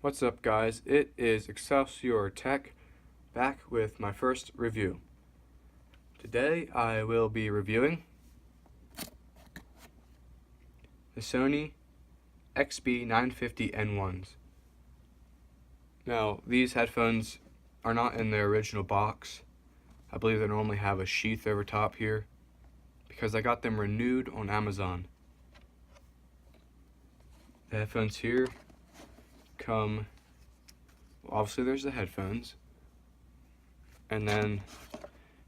What's up, guys? It is Exselsior Tech back with my first review. Today I will be reviewing the Sony XB950N1s. Now, these headphones are not in their original box. I believe they normally have a sheath over top here because I got them renewed on Amazon. The headphones here come, obviously there's the headphones, and then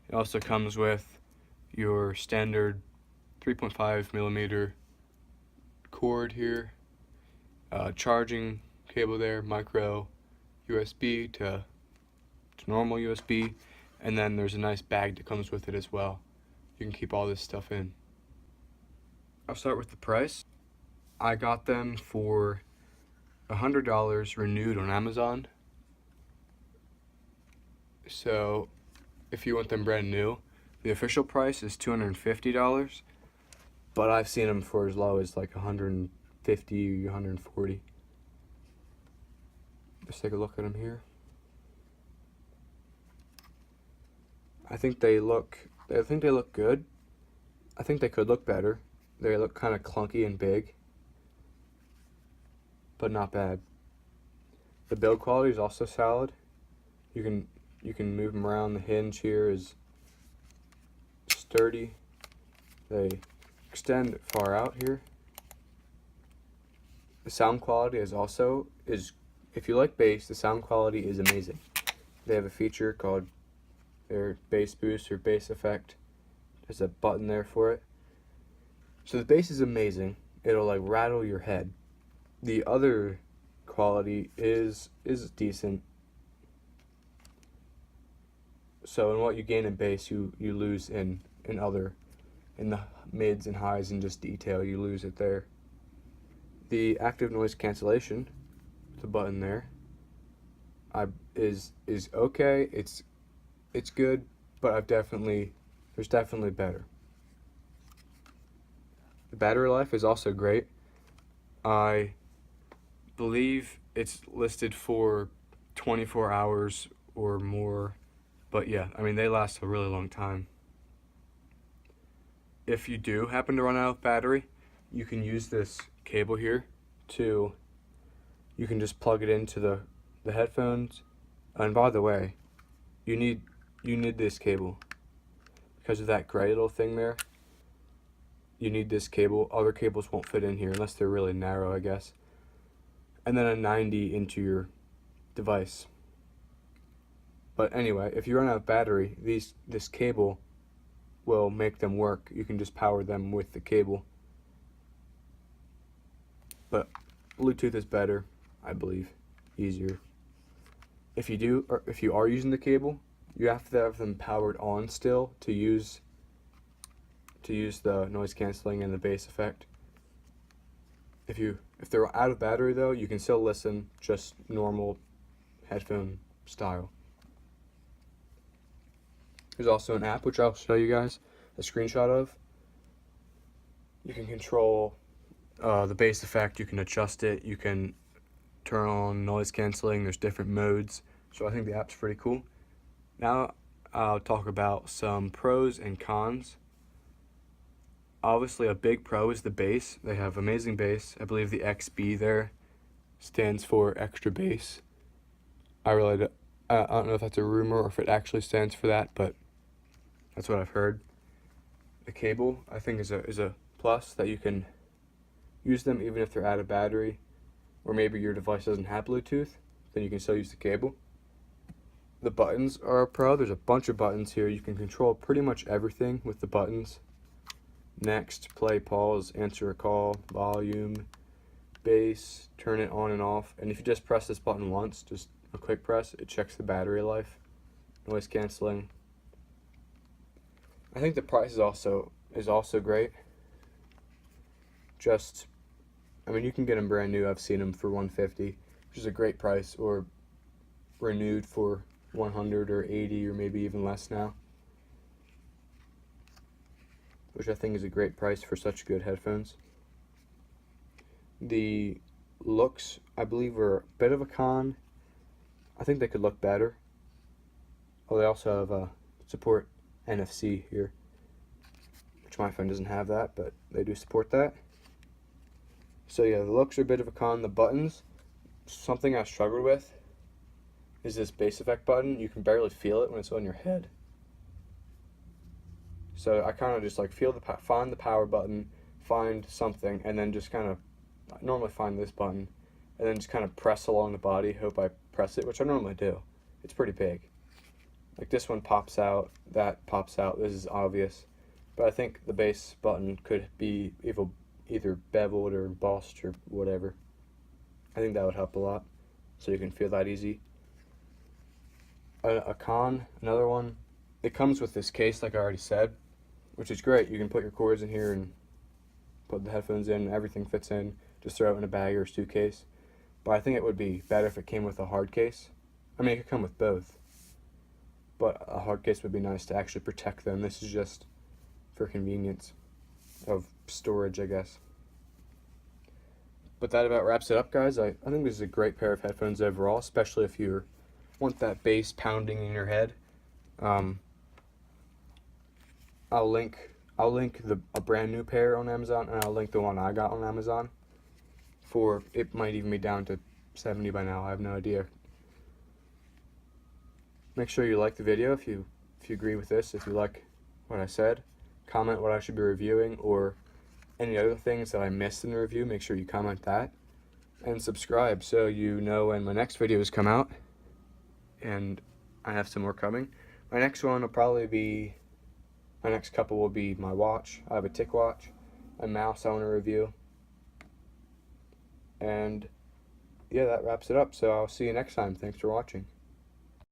it also comes with your standard 3.5 millimeter cord here, charging cable there, micro USB to normal USB, and then there's a nice bag that comes with it as well. You can keep all this stuff in. I'll start with the price. I got them for $100 renewed on Amazon. So if you want them brand new, the official price is $250, but I've seen them for as low as like $150, $140. Let's take a look at them here. I think they look good. I think they could look better. They look kind of clunky and big, but not bad. The build quality is also solid. You can move them around. The hinge here is sturdy. They extend far out here. The sound quality is if you like bass, the sound quality is amazing. They have a feature called their bass boost or bass effect. There's a button there for it. So the bass is amazing. It'll like rattle your head. The other quality is decent. So in what you gain in bass, you lose in the mids and highs, and just detail, you lose it there. The active noise cancellation, the button there, is okay. It's good, but there's definitely better. The battery life is also great. I believe it's listed for 24 hours or more, but yeah, I mean, they last a really long time. If you do happen to run out of battery, you can use this cable here you can just plug it into the headphones. And by the way, you need this cable because of that gray little thing there. You need this cable. Other cables won't fit in here unless they're really narrow, I guess. And then a 90 into your device. But anyway, if you run out of battery, this cable will make them work. You can just power them with the cable. But Bluetooth is better, I believe, easier. If you are using the cable, you have to have them powered on still to use the noise canceling and the bass effect. If they're out of battery though, you can still listen just normal headphone style. There's also an app which I'll show you guys a screenshot of. You can control the bass effect, you can adjust it, you can turn on noise canceling. There's different modes, so I think the app's pretty cool. Now I'll talk about some pros and cons. Obviously, a big pro is the bass. They have amazing bass. I believe the XB there stands for extra bass. I don't know if that's a rumor or if it actually stands for that, but that's what I've heard. The cable, I think, is a plus, that you can use them even if they're out of battery, or maybe your device doesn't have Bluetooth, then you can still use the cable. The buttons are a pro. There's a bunch of buttons here. You can control pretty much everything with the buttons. Next, play, pause, answer a call, volume, bass, turn it on and off. And if you just press this button once, just a quick press, it checks the battery life. Noise canceling. I think the price is also great. I mean, you can get them brand new. I've seen them for $150, which is a great price, or renewed for $100 or $80 or maybe even less now, which I think is a great price for such good headphones. The looks, I believe, are a bit of a con. I think they could look better. Oh, they also have support NFC here, which my phone doesn't have that, but they do support that. So yeah, the looks are a bit of a con. The buttons, something I struggled with is this bass effect button. You can barely feel it when it's on your head. So I kind of just like find the power button, find something, and then just kind of normally find this button, and then just kind of press along the body. Hope I press it, which I normally do. It's pretty big. Like this one pops out, that pops out. This is obvious, but I think the bass button could be either beveled or embossed or whatever. I think that would help a lot, so you can feel that easy. A con, another one, it comes with this case like I already said, which is great. You can put your cords in here and put the headphones in, everything fits in, just throw it in a bag or a suitcase. But I think it would be better if it came with a hard case. I mean, it could come with both, but a hard case would be nice to actually protect them. This is just for convenience of storage, I guess. But that about wraps it up, guys. I think this is a great pair of headphones overall, especially if you want that bass pounding in your head. I'll link a brand new pair on Amazon, and I'll link the one I got on Amazon. It might even be down to 70 by now. I have no idea. Make sure you like the video if you agree with this. If you like what I said, comment what I should be reviewing or any other things that I missed in the review. Make sure you comment that, and subscribe so you know when my next videos come out. And I have some more coming. My next couple will be my watch. I have a Tick watch, a mouse I want to review, and yeah, that wraps it up. So I'll see you next time. Thanks for watching.